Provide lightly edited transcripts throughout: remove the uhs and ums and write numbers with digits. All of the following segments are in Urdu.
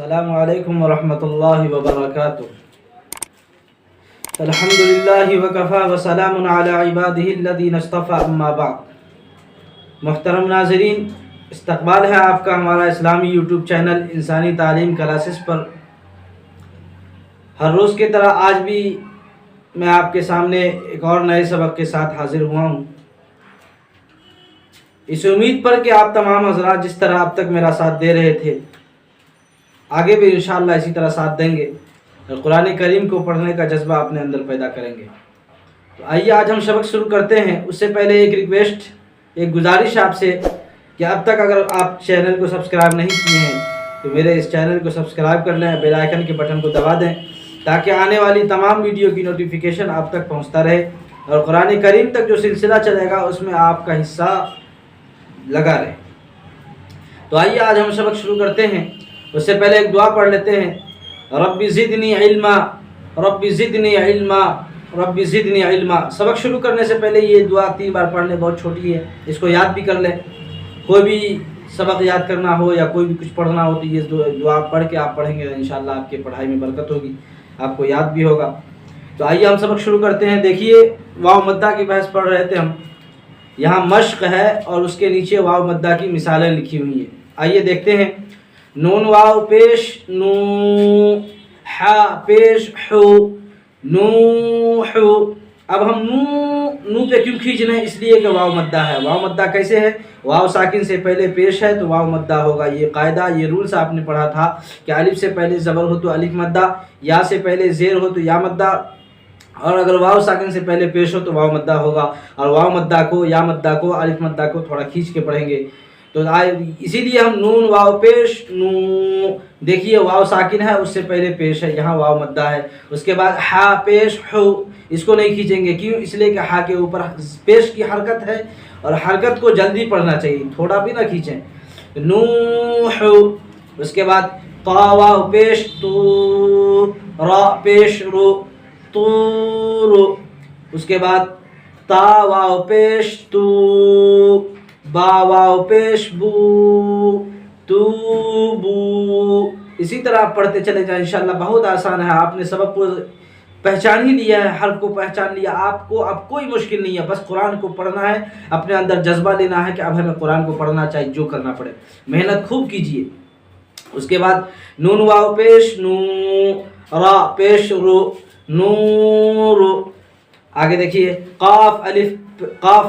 السلام علیکم ورحمۃ اللہ وبرکاتہ۔ الحمدللہ وکفا وسلام علی عبادہ الذین اصطفیٰ، اما بعد۔ محترم ناظرین، استقبال ہے آپ کا ہمارا اسلامی یوٹیوب چینل انسانی تعلیم کلاسز پر۔ ہر روز کی طرح آج بھی میں آپ کے سامنے ایک اور نئے سبق کے ساتھ حاضر ہوا ہوں، اس امید پر کہ آپ تمام حضرات جس طرح اب تک میرا ساتھ دے رہے تھے آگے بھی انشاءاللہ اسی طرح ساتھ دیں گے اور قرآن کریم کو پڑھنے کا جذبہ اپنے اندر پیدا کریں گے۔ تو آئیے آج ہم سبق شروع کرتے ہیں۔ اس سے پہلے ایک ریکویسٹ، ایک گزارش آپ سے کہ اب تک اگر آپ چینل کو سبسکرائب نہیں کیے ہیں تو میرے اس چینل کو سبسکرائب کر لیں، بیل آئیکن کے بٹن کو دبا دیں تاکہ آنے والی تمام ویڈیو کی نوٹیفیکیشن آپ تک پہنچتا رہے اور قرآن کریم تک جو سلسلہ چلے گا اس میں آپ کا حصہ لگا رہے۔ تو آئیے آج ہم سبق شروع کرتے ہیں۔ اس سے پہلے ایک دعا پڑھ لیتے ہیں۔ رب زدنی علما، رب زدنی علما، رب زدنی علما۔ سبق شروع کرنے سے پہلے یہ دعا 3 بار پڑھنے بہت چھوٹی ہے، اس کو یاد بھی کر لیں۔ کوئی بھی سبق یاد کرنا ہو یا کوئی بھی کچھ پڑھنا ہو تو یہ دعا پڑھ کے آپ پڑھیں گے، انشاءاللہ آپ کے پڑھائی میں برکت ہوگی، آپ کو یاد بھی ہوگا۔ تو آئیے ہم سبق شروع کرتے ہیں۔ دیکھیے واو مدہ کی بحث پڑھ رہے تھے ہم، یہاں مشق ہے اور اس کے نیچے واو مدہ کی مثالیں لکھی ہوئی ہیں۔ آئیے دیکھتے ہیں۔ نون واو پیش نو، ہا پیش حو، نوح۔ اب ہم نو پہ کیوں کھینچ رہے ہیں؟ اس لیے کہ واو مدہ ہے۔ واو مدہ کیسے ہے؟ واو ساکن سے پہلے پیش ہے تو واو مدہ ہوگا۔ یہ قاعدہ، یہ رولز آپ نے پڑھا تھا کہ الف سے پہلے زبر ہو تو الف مدہ، یا سے پہلے زیر ہو تو یا مدہ، اور اگر واو ساکن سے پہلے پیش ہو تو واو مدہ ہوگا، اور واو مدہ کو، یا مدہ کو، الف مدہ کو تھوڑا کھینچ کے پڑھیں گے۔ تو اسی لیے ہم نون واو پیش نو، دیکھیے واو ساکن ہے اس سے پہلے پیش ہے، یہاں واو مدہ ہے۔ اس کے بعد ہا پیش حو، اس کو نہیں کھینچیں گے، کیوں؟ اس لیے کہ ہا کے اوپر پیش کی حرکت ہے اور حرکت کو جلدی پڑھنا چاہیے، تھوڑا بھی نہ کھینچیں۔ نوح۔ اس کے بعد طا واو پیش تو، را پیش رو، طور۔ اس کے بعد تا واو پیش تو، با واو پیش بو، تو بو۔ اسی طرح آپ پڑھتے چلے جائیں، انشاءاللہ بہت آسان ہے۔ آپ نے سبق کو پہچان ہی لیا ہے، حرف کو پہچان لیا، آپ کو اب کوئی مشکل نہیں ہے، بس قرآن کو پڑھنا ہے، اپنے اندر جذبہ لینا ہے کہ اب ہمیں قرآن کو پڑھنا چاہیے، جو کرنا پڑے محنت خوب کیجیے۔ اس کے بعد نون واو پیش نو، را پیش رو، نور۔ آگے دیکھیے قاف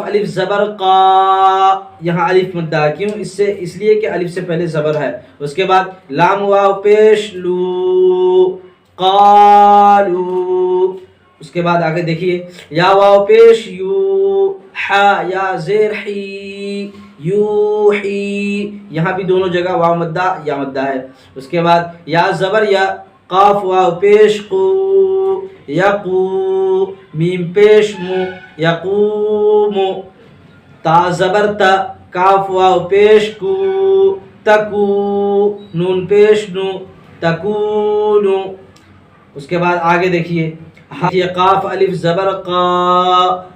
الف زبر قا، یہاں الف مدہ، کیوں؟ اس لیے کہ الف سے پہلے زبر ہے۔ اس کے بعد لام واو پیش لو، قالو۔ اس کے بعد آگے دیکھیے یا واو پیش یو، ہا یا زیر حی، یوحی، یہاں بھی دونوں جگہ واو مدہ یا مدہ ہے۔ اس کے بعد یا زبر یا، قاف واو پیش قو، یقو، میم پیش مو، یقوم۔ تا زبر تا، کاف واو پیش کو، تکو، نون پیش نو، تکونو۔ اس کے بعد آگے دیکھیے قاف الف زبر قا،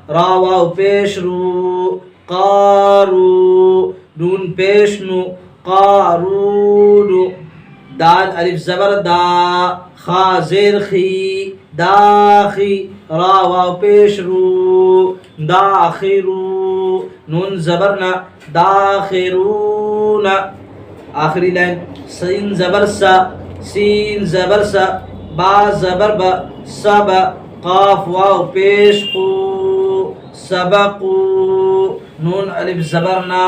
را واو پیش رو، قارو، نون پیش نو، قارونو۔ دال الف زبر دا، خا زیر خی، داخی، را واو پیش رو، داخرو، نون زبر نا، داخرون۔ آخری لائن سین زبر سا، سین زبر سا، با زبر با، سب، قاف واو پیش قو، سبقو، نون الف زبر نا،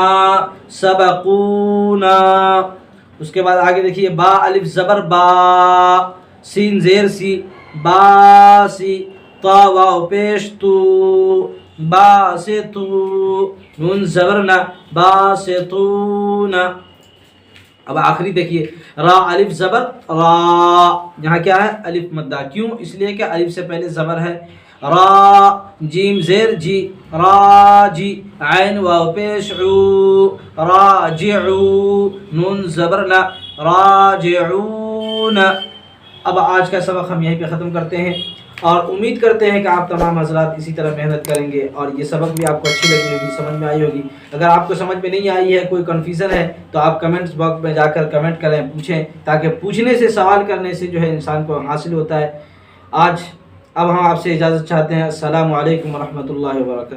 سبقونا۔ اس کے بعد آگے دیکھیے با الف زبر با، سین زیر سی، باسی، تا واو پیش تو، باسطو، نون زبر نا، باسطون۔ اب آخری دیکھیے را الف زبر را، یہاں کیا ہے؟ الف مدہ، کیوں؟ اس لیے کہ الف سے پہلے زبر ہے۔ را جیم زیر جی، راجی، عین واو پیش عو، راجعو، نون زبر نا، راجعون۔ اب آج کا سبق ہم یہیں پہ ختم کرتے ہیں۔ اور امید کرتے ہیں کہ آپ تمام حضرات اسی طرح محنت کریں گے اور یہ سبق بھی آپ کو اچھی لگی ہوگی، سمجھ میں آئی ہوگی۔ اگر آپ کو سمجھ میں نہیں آئی ہے، کوئی کنفیوژن ہے، تو آپ کمنٹس باکس میں جا کر کمنٹ کریں، پوچھیں، تاکہ پوچھنے سے، سوال کرنے سے جو ہے انسان کو حاصل ہوتا ہے۔ اب ہم آپ سے اجازت چاہتے ہیں۔ السلام علیکم ورحمۃ اللہ وبرکاتہ۔